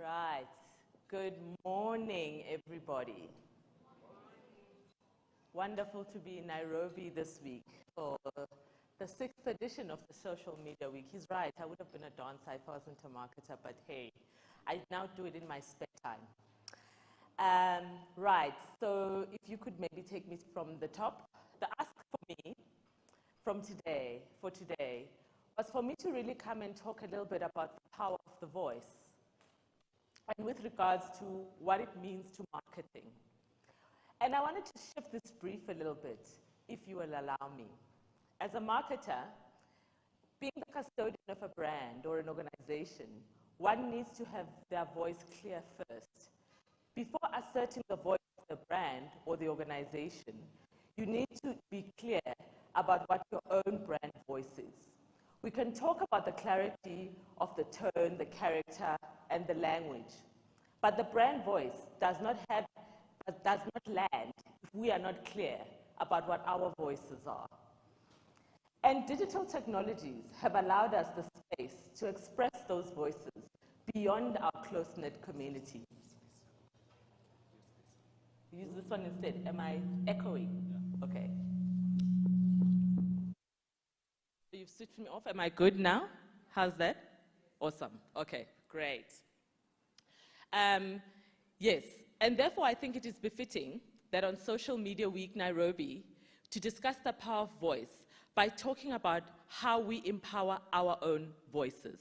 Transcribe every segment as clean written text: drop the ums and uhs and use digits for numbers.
right. Good morning, everybody. Wonderful to be in Nairobi this week for the 6th edition of the Social Media Week. He's right, I would have been a dancer if I wasn't a marketer, but hey, I now do it in my spare time. Right, so if you could maybe take me from the top. The ask for me for today was for me to really come and talk a little bit about the power of the voice and with regards to what it means to marketing. And I wanted to shift this brief a little bit, if you will allow me. As a marketer, being the custodian of a brand or an organization, one needs to have their voice clear first. Before asserting the voice of the brand or the organization, you need to be clear about what your own brand voice is. We can talk about the clarity of the tone, the character, and the language, but the brand voice does not land if we are not clear about what our voices are. And digital technologies have allowed us the space to express those voices beyond our close-knit communities. Use this one instead. Am I echoing? Okay. So you've switched me off. Am I good now? How's that? Awesome. Okay, great. Yes, and therefore I think it is befitting that on Social Media Week Nairobi to discuss the power of voice by talking about how we empower our own voices.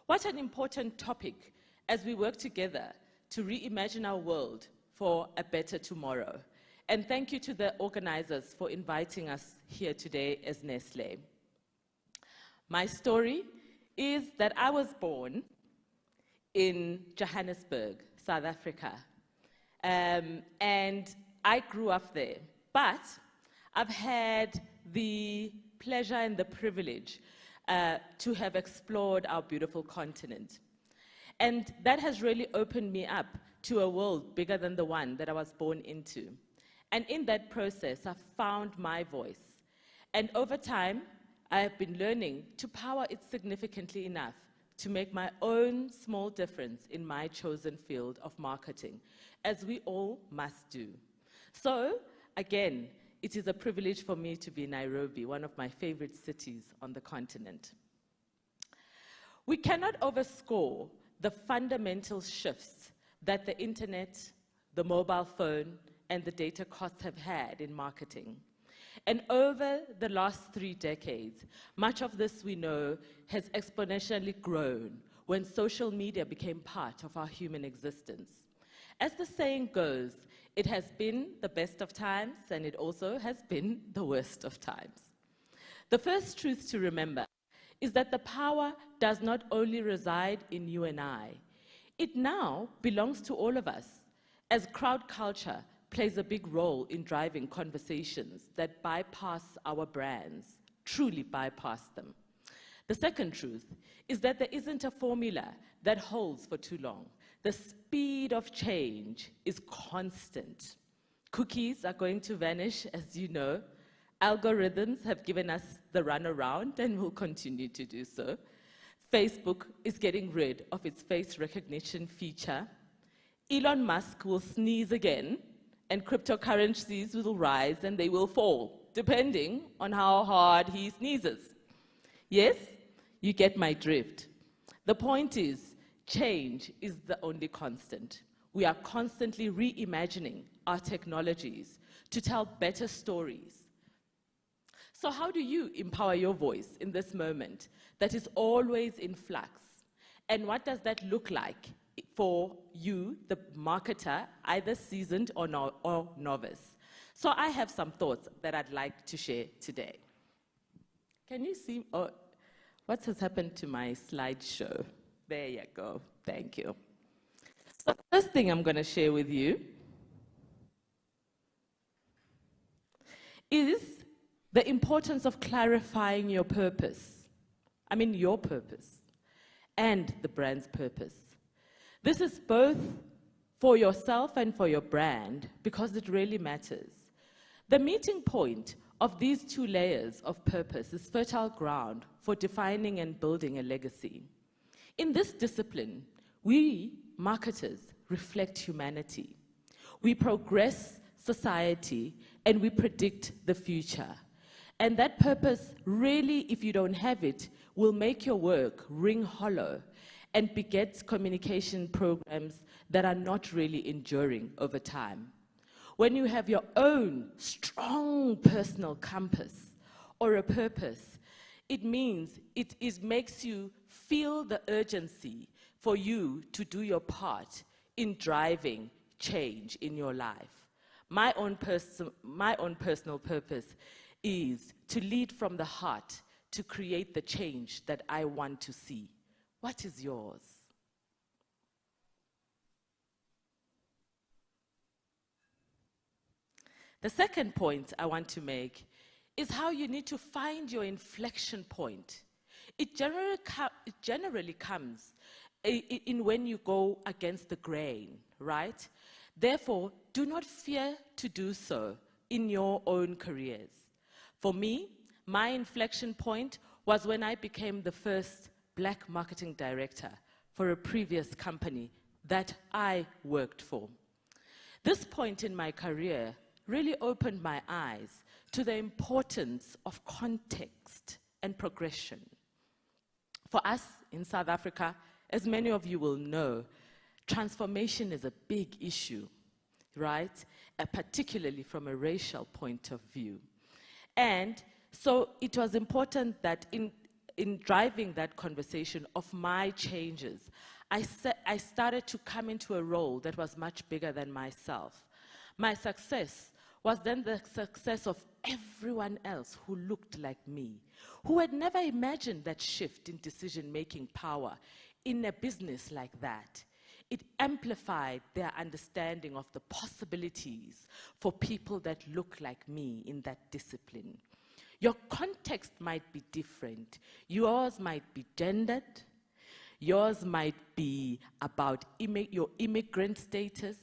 What an important topic as we work together to reimagine our world for a better tomorrow. And thank you to the organizers for inviting us here today as Nestlé. My story is that I was born in Johannesburg, South Africa. And I grew up there. But I've had the pleasure and the privilege to have explored our beautiful continent. And that has really opened me up to a world bigger than the one that I was born into. And in that process, I've found my voice. And over time, I have been learning to power it significantly enough to make my own small difference in my chosen field of marketing, as we all must do. So, again, it is a privilege for me to be in Nairobi, one of my favorite cities on the continent. We cannot overscore the fundamental shifts that the internet, the mobile phone, and the data costs have had in marketing. And over the last 3 decades, much of this we know has exponentially grown when social media became part of our human existence. As the saying goes, it has been the best of times, and it also has been the worst of times. The first truth to remember is that the power does not only reside in you and I. It now belongs to all of us, as crowd culture plays a big role in driving conversations that bypass our brands, truly bypass them. The second truth is that there isn't a formula that holds for too long. The speed of change is constant. Cookies are going to vanish, as you know. Algorithms have given us the runaround and will continue to do so. Facebook is getting rid of its face recognition feature. Elon Musk will sneeze again, and cryptocurrencies will rise and they will fall, depending on how hard he sneezes. Yes, you get my drift. The point is, change is the only constant. We are constantly reimagining our technologies to tell better stories. So how do you empower your voice in this moment that is always in flux? And what does that look like for you, the marketer, either seasoned or novice? So I have some thoughts that I'd like to share today. Can you see, what has happened to my slideshow? There you go, thank you. So the first thing I'm going to share with you is the importance of clarifying your purpose. I mean your purpose and the brand's purpose. This is both for yourself and for your brand because it really matters. The meeting point of these two layers of purpose is fertile ground for defining and building a legacy. In this discipline, we marketers reflect humanity. We progress society and we predict the future. And that purpose really, if you don't have it, will make your work ring hollow and begets communication programs that are not really enduring over time. When you have your own strong personal compass or a purpose, it means it makes you feel the urgency for you to do your part in driving change in your life. My own personal purpose is to lead from the heart to create the change that I want to see. What is yours? The second point I want to make is how you need to find your inflection point. It generally comes in when you go against the grain, right? Therefore, do not fear to do so in your own careers. For me, my inflection point was when I became the first Black marketing director for a previous company that I worked for. This point in my career really opened my eyes to the importance of context and progression. For us in South Africa, as many of you will know, transformation is a big issue, right? Particularly from a racial point of view. And so it was important that in driving that conversation of my changes, I started to come into a role that was much bigger than myself. My success was then the success of everyone else who looked like me, who had never imagined that shift in decision-making power in a business like that. It amplified their understanding of the possibilities for people that look like me in that discipline. Your context might be different. Yours might be gendered. Yours might be about your immigrant status.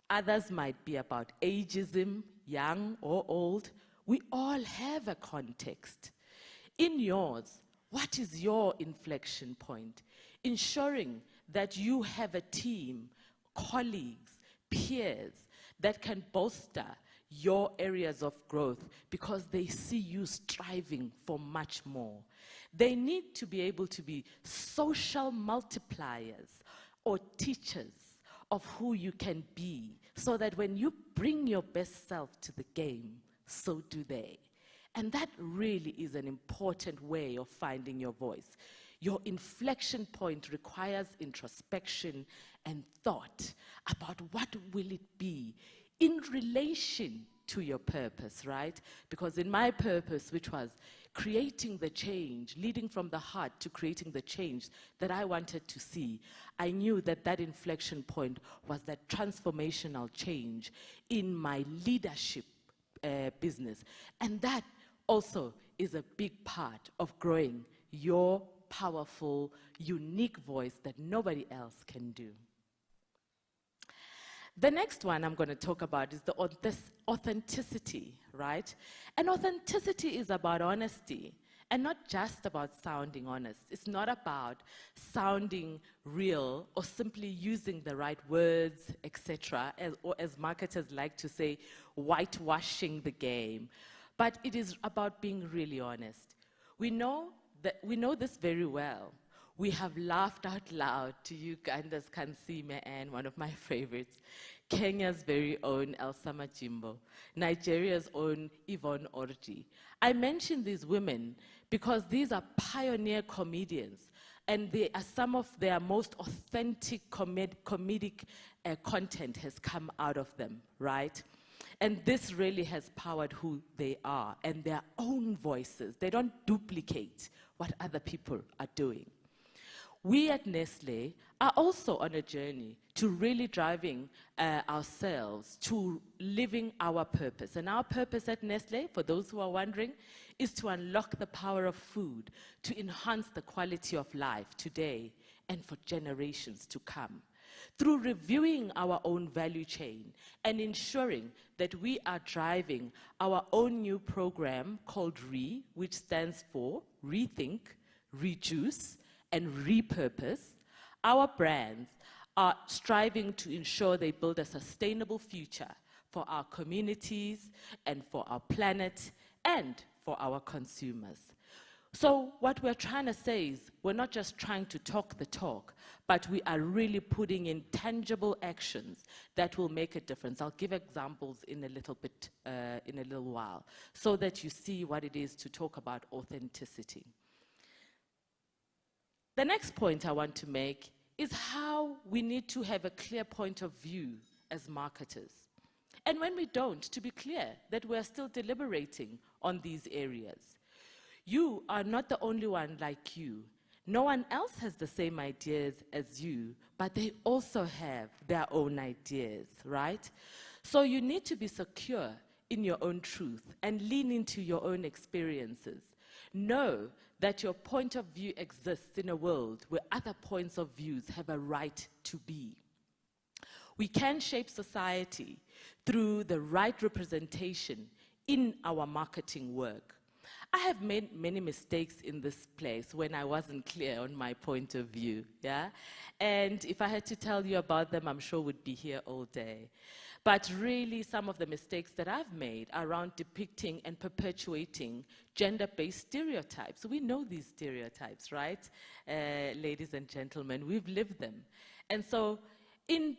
Others might be about ageism, young or old. We all have a context. In yours, what is your inflection point? Ensuring that you have a team, colleagues, peers that can bolster your areas of growth because they see you striving for much more. They need to be able to be social multipliers or teachers of who you can be so that when you bring your best self to the game, so do they. And that really is an important way of finding your voice. Your inflection point requires introspection and thought about what will it be in relation to your purpose, right? Because in my purpose, which was creating the change, leading from the heart to creating the change that I wanted to see, I knew that that inflection point was that transformational change in my leadership business. And that also is a big part of growing your powerful, unique voice that nobody else can do. The next one I'm going to talk about is this authenticity, right? And authenticity is about honesty and not just about sounding honest. It's not about sounding real or simply using the right words, etc., or as marketers like to say, whitewashing the game. But it is about being really honest. We know this very well. We have laughed out loud to Uganda's Kansime Ann, one of my favorites, Kenya's very own Elsa Majimbo, Nigeria's own Yvonne Orji. I mention these women because these are pioneer comedians, and they are some of their most authentic comedic content has come out of them, right? And this really has powered who they are and their own voices. They don't duplicate what other people are doing. We at Nestlé are also on a journey to really driving ourselves to living our purpose. And our purpose at Nestlé, for those who are wondering, is to unlock the power of food to enhance the quality of life today and for generations to come. Through reviewing our own value chain and ensuring that we are driving our own new program called RE, which stands for Rethink, Reduce, and Repurpose, our brands are striving to ensure they build a sustainable future for our communities and for our planet and for our consumers. So what we're trying to say is we're not just trying to talk the talk, but we are really putting in tangible actions that will make a difference. I'll give examples in a little bit, in a little while, so that you see what it is to talk about authenticity. The next point I want to make is how we need to have a clear point of view as marketers. And when we don't, to be clear that we're still deliberating on these areas. You are not the only one like you. No one else has the same ideas as you, but they also have their own ideas, right? So you need to be secure in your own truth and lean into your own experiences. Know that your point of view exists in a world where other points of views have a right to be. We can shape society through the right representation in our marketing work. I have made many mistakes in this place when I wasn't clear on my point of view, yeah? And if I had to tell you about them, I'm sure we'd be here all day. But really, some of the mistakes that I've made are around depicting and perpetuating gender-based stereotypes. We know these stereotypes, right? Ladies and gentlemen, we've lived them. And so in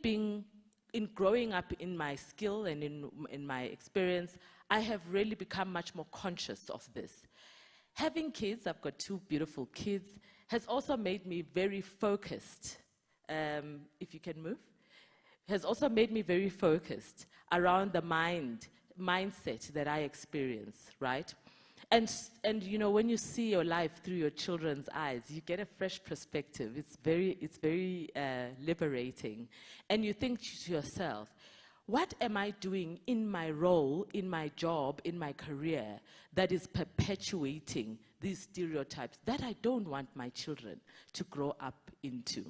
growing up in my skill and in my experience, I have really become much more conscious of this. Having kids, I've got 2 beautiful kids, has also made me very focused. If you can move. Has also made me very focused around the mindset that I experience, right? And you know, when you see your life through your children's eyes, you get a fresh perspective. It's very liberating. And you think to yourself, what am I doing in my role, in my job, in my career that is perpetuating these stereotypes that I don't want my children to grow up into?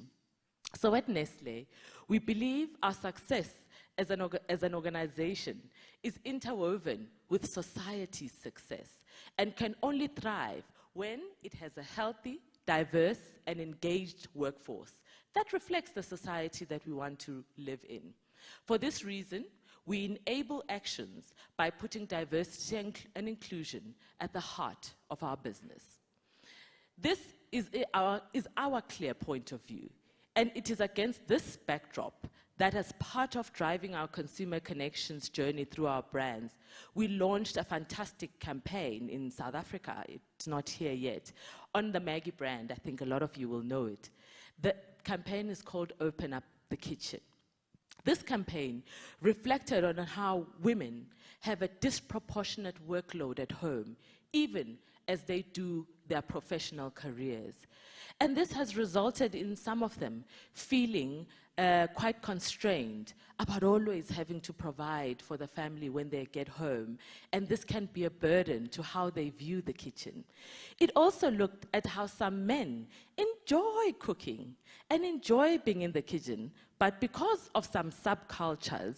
So at Nestlé, we believe our success as an organization is interwoven with society's success and can only thrive when it has a healthy, diverse, and engaged workforce that reflects the society that we want to live in. For this reason, we enable actions by putting diversity and inclusion at the heart of our business. This is our clear point of view, and it is against this backdrop that as part of driving our consumer connections journey through our brands, we launched a fantastic campaign in South Africa, it's not here yet, on the Maggie brand. I think a lot of you will know it. The campaign is called Open Up the Kitchen. This campaign reflected on how women have a disproportionate workload at home, even as they do their professional careers. And this has resulted in some of them feeling quite constrained about always having to provide for the family when they get home. And this can be a burden to how they view the kitchen. It also looked at how some men enjoy cooking and enjoy being in the kitchen, but because of some subcultures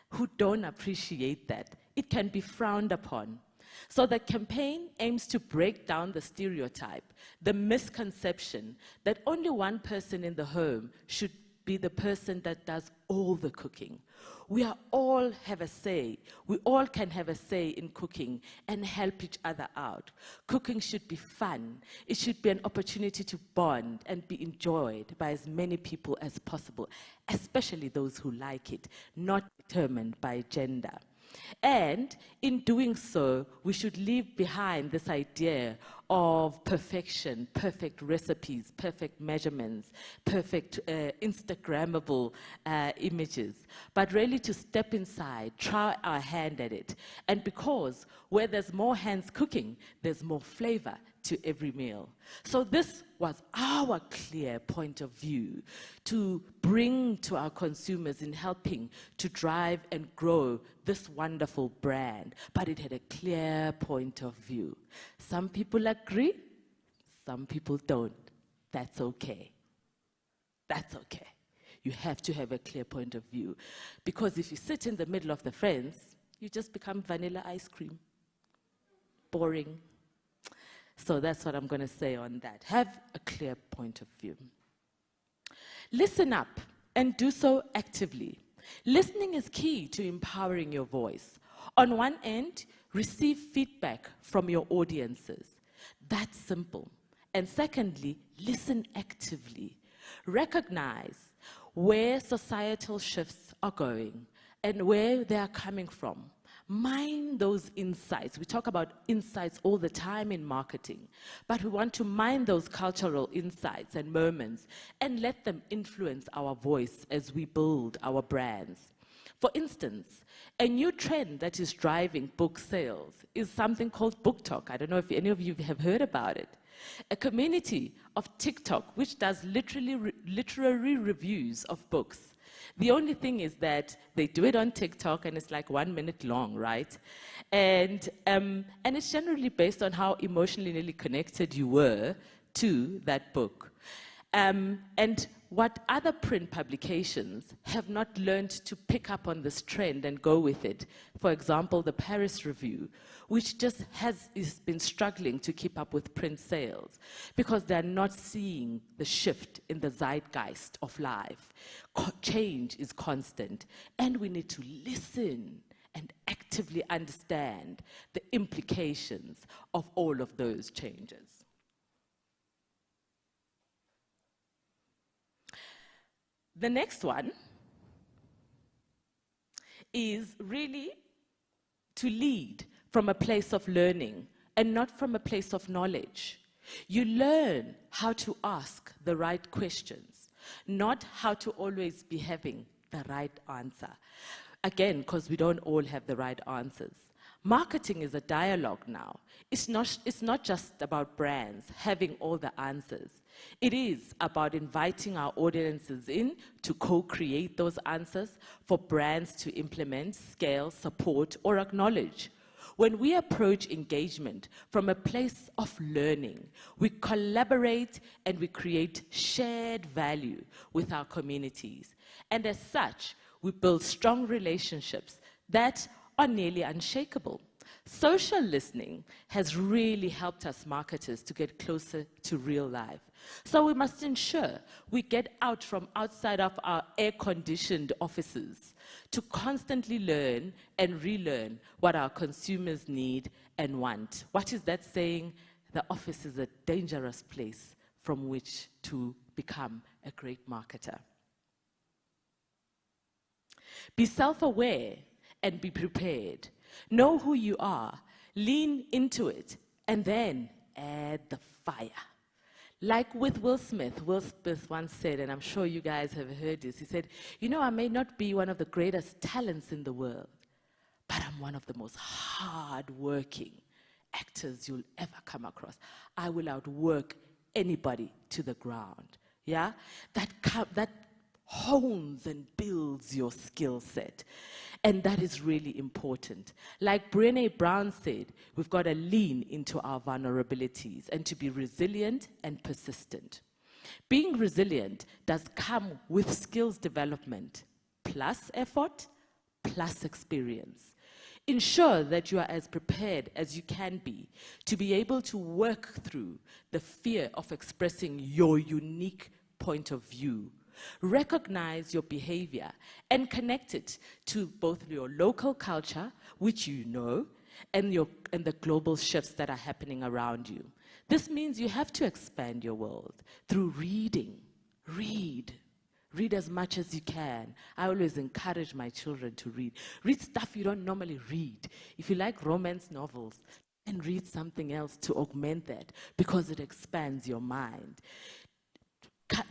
who don't appreciate that, it can be frowned upon. So the campaign aims to break down the stereotype, the misconception that only one person in the home should be the person that does all the cooking. We all have a say. We all can have a say in cooking and help each other out. Cooking should be fun. It should be an opportunity to bond and be enjoyed by as many people as possible, especially those who like it, not determined by gender. And in doing so, we should leave behind this idea of perfection, perfect recipes, perfect measurements, perfect Instagrammable images, but really to step inside, try our hand at it. And because where there's more hands cooking, there's more flavor to every meal. So this was our clear point of view to bring to our consumers in helping to drive and grow this wonderful brand. But it had a clear point of view. Some people agree, some people don't. That's okay. That's okay. You have to have a clear point of view. Because if you sit in the middle of the fence, you just become vanilla ice cream. Boring. So that's what I'm going to say on that. Have a clear point of view. Listen up and do so actively. Listening is key to empowering your voice. On one end, receive feedback from your audiences. That's simple. And secondly, listen actively. Recognize where societal shifts are going and where they are coming from. Mine those insights. We talk about insights all the time in marketing, but we want to mine those cultural insights and moments and let them influence our voice as we build our brands. For instance, a new trend that is driving book sales is something called Book Talk. I don't know if any of you have heard about it. A community of TikTok which does literary reviews of books. The only thing is that they do it on TikTok and it's like 1 minute long, right? And it's generally based on how emotionally connected you were to that book. And what other print publications have not learned to pick up on this trend and go with it. For example, the Paris Review, which just has been struggling to keep up with print sales because they're not seeing the shift in the zeitgeist of life. Change is constant, and we need to listen and actively understand the implications of all of those changes. The next one is really to lead from a place of learning and not from a place of knowledge. You learn how to ask the right questions, not how to always be having the right answer. Again, because we don't all have the right answers. Marketing is a dialogue now. It's not just about brands having all the answers. It is about inviting our audiences in to co-create those answers for brands to implement, scale, support, or acknowledge. When we approach engagement from a place of learning, we collaborate and we create shared value with our communities. And as such, we build strong relationships that are nearly unshakable. Social listening has really helped us marketers to get closer to real life. So we must ensure we get out from outside of our air-conditioned offices to constantly learn and relearn what our consumers need and want. What is that saying? The office is a dangerous place from which to become a great marketer. Be self-aware and be prepared. Know who you are, lean into it, and then add the fire. Like with Will Smith once said, and I'm sure you guys have heard this, he said, you know, I may not be one of the greatest talents in the world, but I'm one of the most hard-working actors you'll ever come across. I will outwork anybody to the ground. Yeah? That hones and builds your skill set. And that is really important. Like Brené Brown said, we've got to lean into our vulnerabilities and to be resilient and persistent. Being resilient does come with skills development, plus effort, plus experience. Ensure that you are as prepared as you can be to be able to work through the fear of expressing your unique point of view. Recognize your behavior and connect it to both your local culture, which you know, and the global shifts that are happening around you. This means you have to expand your world through reading. Read as much as you can. I always encourage my children to read. Read stuff you don't normally read. If you like romance novels, then read something else to augment that because it expands your mind.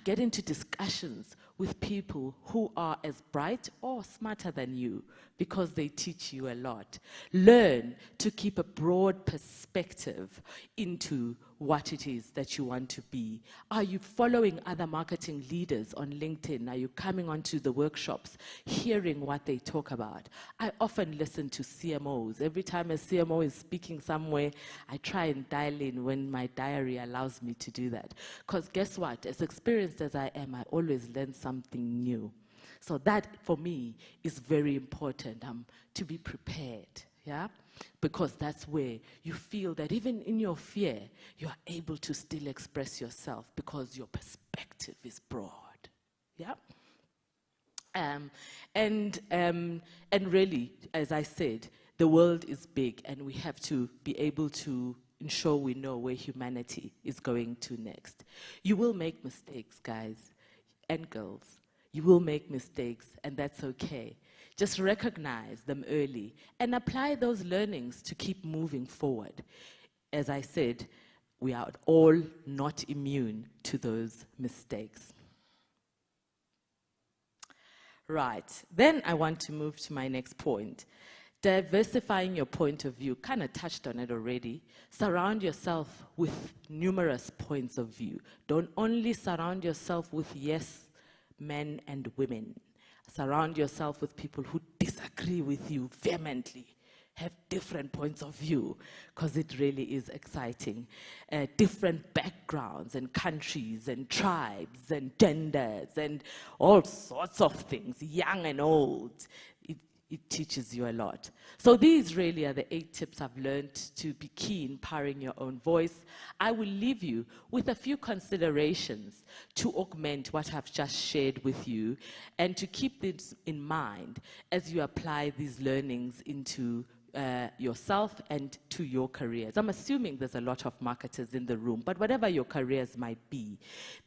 Get into discussions with people who are as bright or smarter than you because they teach you a lot. Learn to keep a broad perspective into what it is that you want to be. Are you following other marketing leaders on LinkedIn? Are you coming onto the workshops, hearing what they talk about? I often listen to CMOs. Every time a CMO is speaking somewhere, I try and dial in when my diary allows me to do that. Because guess what? As experienced as I am, I always learn something new. So that, for me, is very important, to be prepared, yeah? Because that's where you feel that even in your fear, you are able to still express yourself because your perspective is broad, yeah? And really, as I said, the world is big, and we have to be able to ensure we know where humanity is going to next. You will make mistakes, guys and girls. You will make mistakes, and that's okay. Just recognize them early and apply those learnings to keep moving forward. As I said, we are all not immune to those mistakes. Right, then I want to move to my next point. Diversifying your point of view, kind of touched on it already. Surround yourself with numerous points of view. Don't only surround yourself with yes men and women. Surround yourself with people who disagree with you vehemently, have different points of view, because it really is exciting. Different backgrounds and countries and tribes and genders and all sorts of things, young and old. It teaches you a lot. So these really are the 8 tips I've learned to be key in powering your own voice. I will leave you with a few considerations to augment what I've just shared with you, and to keep this in mind as you apply these learnings into yourself and to your careers. I'm assuming there's a lot of marketers in the room, but whatever your careers might be,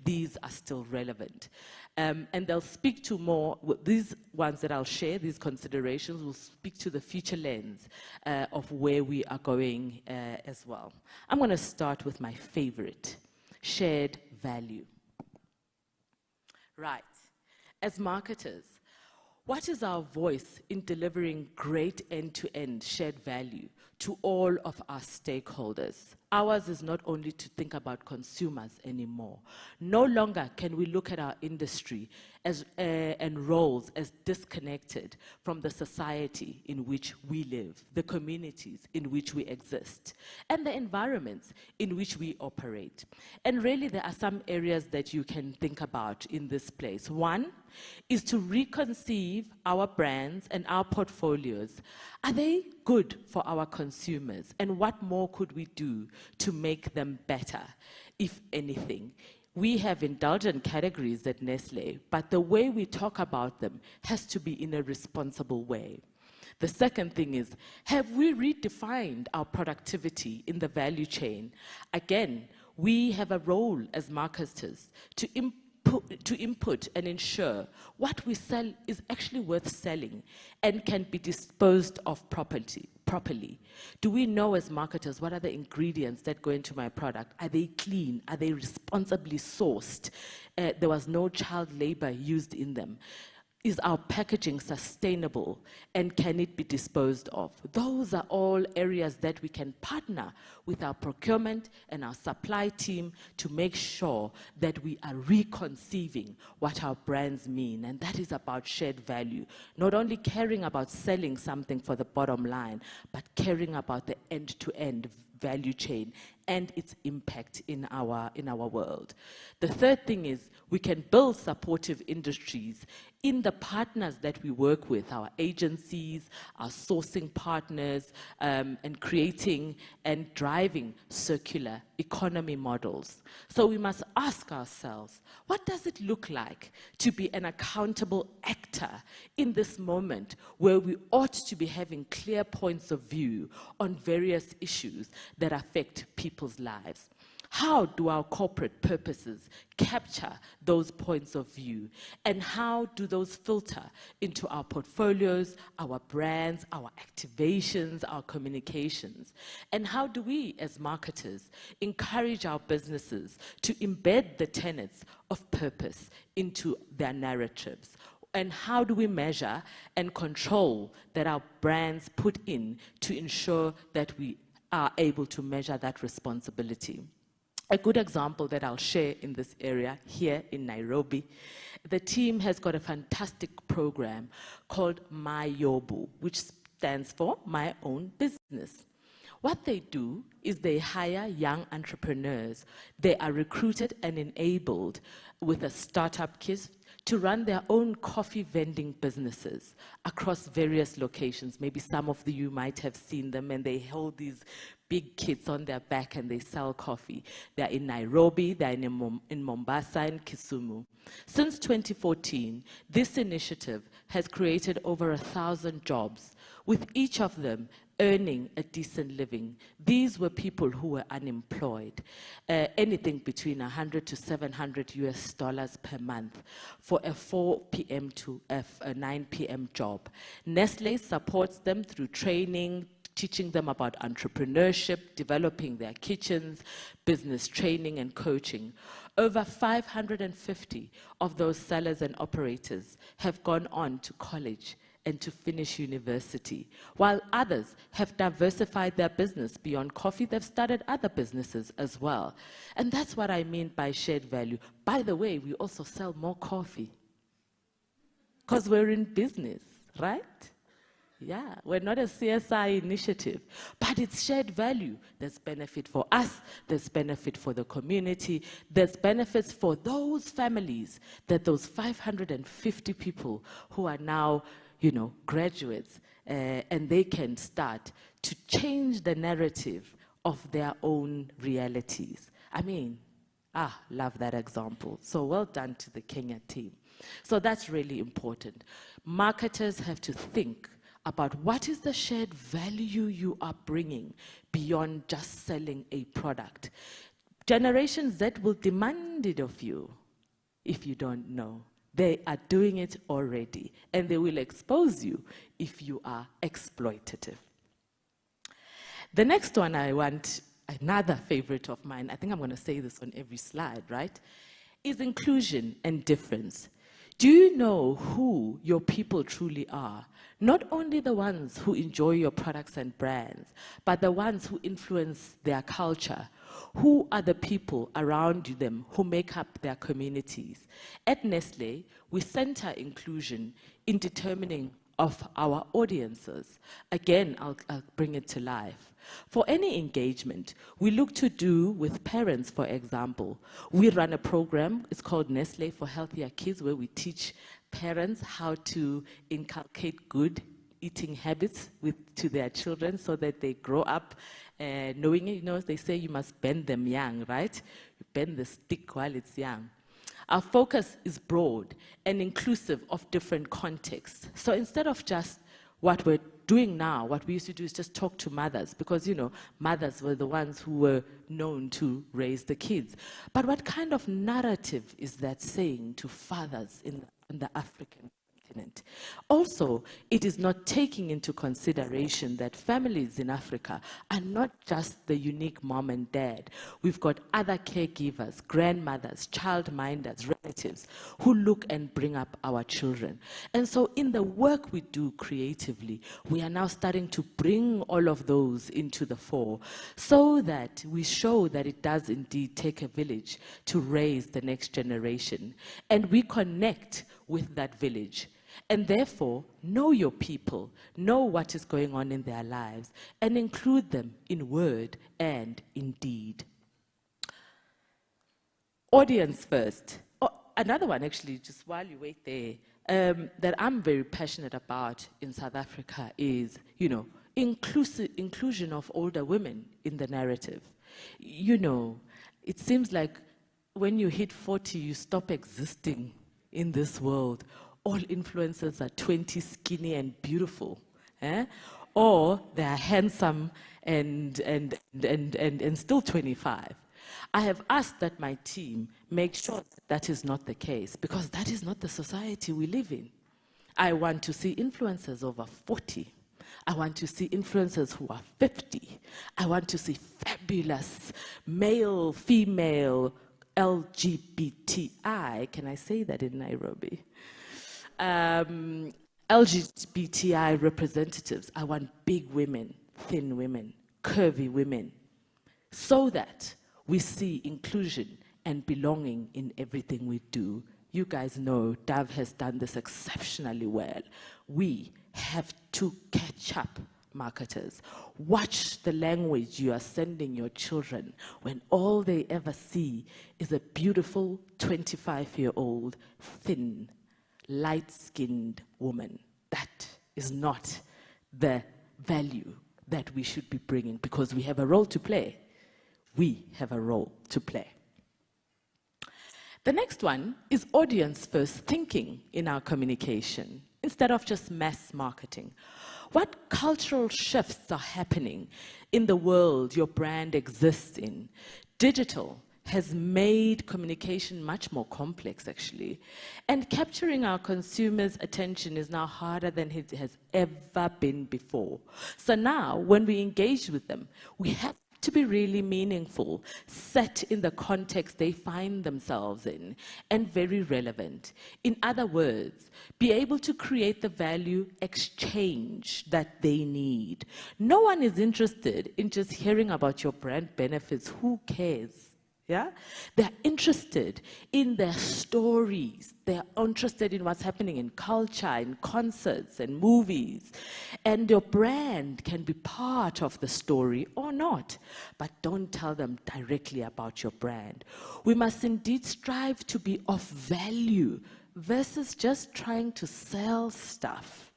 these are still relevant. And they'll speak to more, these ones that I'll share, these considerations will speak to the future lens of where we are going as well. I'm going to start with my favorite, shared value. Right. As marketers, what is our voice in delivering great end-to-end shared value to all of our stakeholders? Ours is not only to think about consumers anymore. No longer can we look at our industry as, and roles as disconnected from the society in which we live, the communities in which we exist, and the environments in which we operate. And really, there are some areas that you can think about in this place. One is to reconceive our brands and our portfolios. Are they good for our consumers? And what more could we do to make them better, if anything? We have indulgent categories at Nestlé, but the way we talk about them has to be in a responsible way. The second thing is, have we redefined our productivity in the value chain? Again, we have a role as marketers to input and ensure what we sell is actually worth selling and can be disposed of properly. Do we know as marketers what are the ingredients that go into my product? Are they clean? Are they responsibly sourced? There was no child labor used in them. Is our packaging sustainable, and can it be disposed of? Those are all areas that we can partner with our procurement and our supply team to make sure that we are reconceiving what our brands mean, and that is about shared value. Not only caring about selling something for the bottom line, but caring about the end-to-end value chain and its impact in our world. The third thing is we can build supportive industries in the partners that we work with, our agencies, our sourcing partners, and creating and driving circular economy models. So we must ask ourselves, what does it look like to be an accountable actor in this moment where we ought to be having clear points of view on various issues that affect people's lives? How do our corporate purposes capture those points of view? And how do those filter into our portfolios, our brands, our activations, our communications? And how do we, as marketers, encourage our businesses to embed the tenets of purpose into their narratives? And how do we measure and control that our brands put in to ensure that we are able to measure that responsibility? A good example that I'll share in this area here in Nairobi, the team has got a fantastic program called My Yobu, which stands for My Own Business. What they do is they hire young entrepreneurs. They are recruited and enabled with a startup kit to run their own coffee vending businesses across various locations. Maybe some of you might have seen them, and they hold these big kits on their back and they sell coffee. They're in Nairobi, they're in Mombasa and Kisumu. Since 2014, this initiative has created over 1,000 jobs, with each of them earning a decent living. These were people who were unemployed, anything between 100 to 700 US dollars per month for a 4 p.m. to a 9 p.m. job. Nestlé supports them through training, teaching them about entrepreneurship, developing their kitchens, business training and coaching. Over 550 of those sellers and operators have gone on to college and to finish university, while others have diversified their business beyond coffee. They've started other businesses as well. And that's what I mean by shared value. By the way, we also sell more coffee because we're in business, right? Yeah, we're not a CSI initiative, but it's shared value. There's benefit for us, there's benefit for the community, there's benefits for those families, that those 550 people who are now, you know, graduates, and they can start to change the narrative of their own realities. I mean, love that example. So well done to the Kenya team. So that's really important. Marketers have to think about what is the shared value you are bringing beyond just selling a product. Generation Z will demand it of you if you don't know. They are doing it already, and they will expose you if you are exploitative. The next one I want, another favorite of mine, I think I'm going to say this on every slide, right, is inclusion and difference. Do you know who your people truly are? Not only the ones who enjoy your products and brands, but the ones who influence their culture. Who are the people around them who make up their communities? At Nestlé, we center inclusion in determining of our audiences. Again, I'll bring it to life. For any engagement, we look to do with parents, for example. We run a program, it's called Nestlé for Healthier Kids, where we teach parents how to inculcate good eating habits to their children so that they grow up knowing it. You know, they say you must bend them young, right? You bend the stick while it's young. Our focus is broad and inclusive of different contexts. So instead of just what we're doing now, what we used to do is just talk to mothers, because, you know, mothers were the ones who were known to raise the kids. But what kind of narrative is that saying to fathers in the African continent? Also, it is not taking into consideration that families in Africa are not just the unique mom and dad. We've got other caregivers, grandmothers, childminders, relatives who look and bring up our children. And so in the work we do creatively, we are now starting to bring all of those into the fore so that we show that it does indeed take a village to raise the next generation. And we connect with that village. And therefore, know your people, know what is going on in their lives, and include them in word and in deed. Audience first. Oh, another one, actually, just while you wait there, that I'm very passionate about in South Africa is, you know, inclusion of older women in the narrative. You know, it seems like when you hit 40, you stop existing in this world. All influencers are 20, skinny and beautiful, or they are handsome and still 25. I have asked that my team make sure that is not the case, because that is not the society we live in. I want to see influencers over 40. I want to see influencers who are 50. I want to see fabulous male, female, LGBTI, can I say that in Nairobi? LGBTI representatives. I want big women, thin women, curvy women, so that we see inclusion and belonging in everything we do. You guys know Dove has done this exceptionally well. We have to catch up, marketers. Watch the language you are sending your children when all they ever see is a beautiful 25-year-old, thin, light-skinned woman. That is not the value that we should be bringing, because we have a role to play. We have a role to play. The next one is audience-first thinking in our communication, instead of just mass marketing. What cultural shifts are happening in the world your brand exists in? Digital has made communication much more complex, actually. And capturing our consumers' attention is now harder than it has ever been before. So now, when we engage with them, we have to be really meaningful, set in the context they find themselves in, and very relevant. In other words, be able to create the value exchange that they need. No one is interested in just hearing about your brand benefits. Who cares? Yeah? They're interested in their stories. They're interested in what's happening in culture, in concerts and movies. And your brand can be part of the story or not. But don't tell them directly about your brand. We must indeed strive to be of value versus just trying to sell stuff.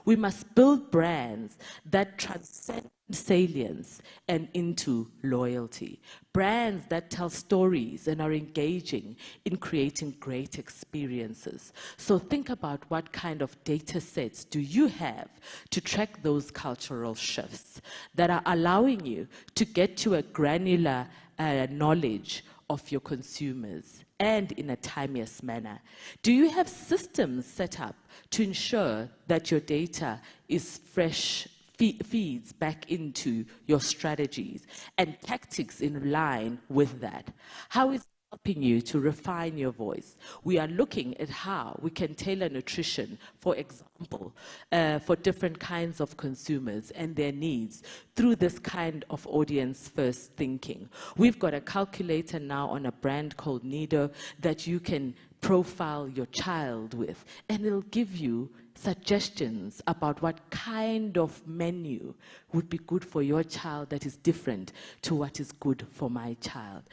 We must build brands that transcend salience and into loyalty. Brands that tell stories and are engaging in creating great experiences. So think about what kind of data sets do you have to track those cultural shifts that are allowing you to get to a granular knowledge of your consumers, and in a timeless manner. Do you have systems set up to ensure that your data is fresh, feeds back into your strategies and tactics in line with that? How is it helping you to refine your voice? We are looking at how we can tailor nutrition, for example, for different kinds of consumers and their needs through this kind of audience-first thinking. We've got a calculator now on a brand called Nido that you can profile your child with, and it'll give you suggestions about what kind of menu would be good for your child that is different to what is good for my child.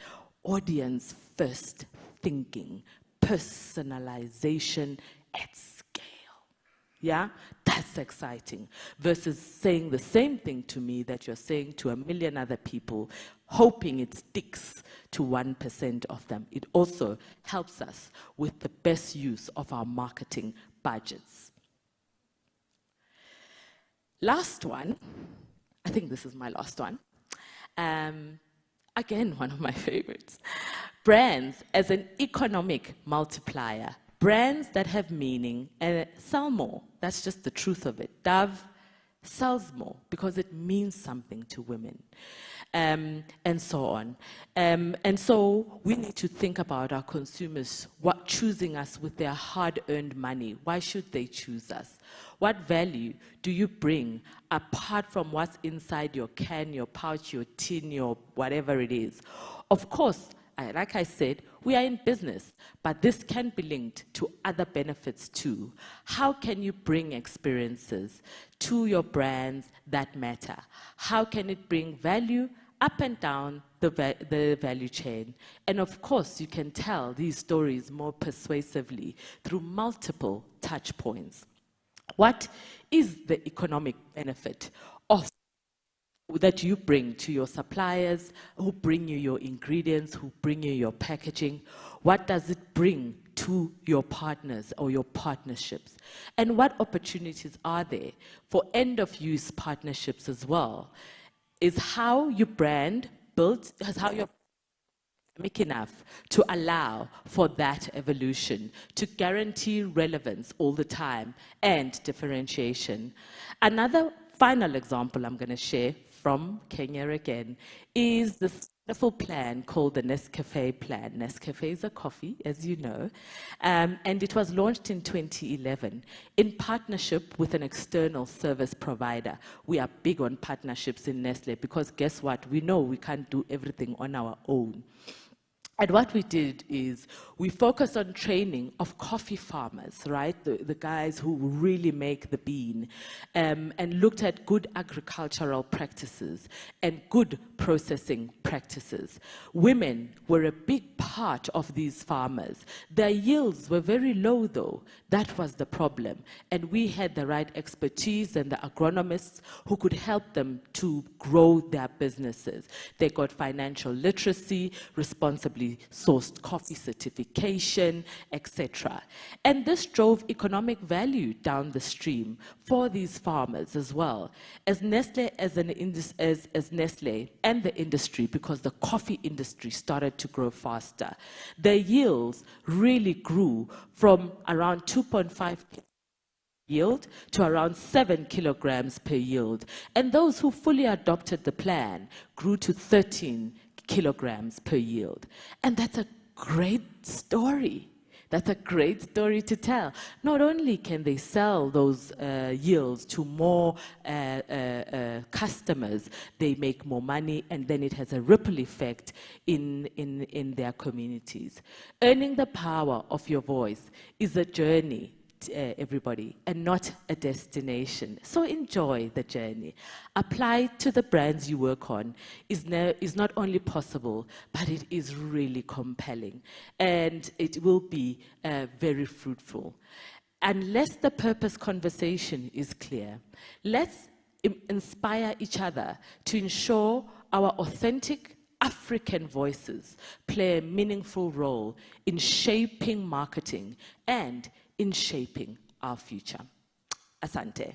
Audience-first thinking, personalization at scale. Yeah, that's exciting. Versus saying the same thing to me that you're saying to a million other people, hoping it sticks to 1% of them. It also helps us with the best use of our marketing budgets. Last one, I think this is my last one. Again, one of my favorites. Brands as an economic multiplier. Brands that have meaning and sell more. That's just the truth of it. Dove sells more because it means something to women, and so on. And so we need to think about our consumers choosing us with their hard-earned money. Why should they choose us? What value do you bring apart from what's inside your can, your pouch, your tin, your whatever it is? Of course, like I said, we are in business, but this can be linked to other benefits too. How can you bring experiences to your brands that matter? How can it bring value up and down the value chain? And of course, you can tell these stories more persuasively through multiple touch points. What is the economic benefit of that you bring to your suppliers, who bring you your ingredients, who bring you your packaging? What does it bring to your partners or your partnerships? And what opportunities are there for end-of-use partnerships as well? Is how your brand built, how you're dynamic enough to allow for that evolution, to guarantee relevance all the time and differentiation. Another final example I'm going to share from Kenya again is this wonderful plan called the Nescafe plan. Nescafe is a coffee, as you know, and it was launched in 2011 in partnership with an external service provider. We are big on partnerships in Nestlé because guess what? We know we can't do everything on our own. And what we did is we focused on training of coffee farmers, right? The guys who really make the bean, and looked at good agricultural practices and good processing practices. Women were a big part heart of these farmers. Their yields were very low, though. That was the problem. And we had the right expertise and the agronomists who could help them to grow their businesses. They got financial literacy, responsibly sourced coffee certification, etc. And this drove economic value down the stream for these farmers as well. As Nestlé, as Nestlé and the industry, because the coffee industry started to grow faster, their yields really grew from around 2.5 yield to around 7 kilograms per yield. And those who fully adopted the plan grew to 13 kilograms per yield. And that's a great story. That's a great story to tell. Not only can they sell those yields to more customers, they make more money, and then it has a ripple effect in their communities. Earning the power of your voice is a journey, everybody, and not a destination. So enjoy the journey. Apply to the brands you work on is not only possible, but it is really compelling, and it will be very fruitful. Unless the purpose conversation is clear, let's inspire each other to ensure our authentic African voices play a meaningful role in shaping marketing and in shaping our future. Asante.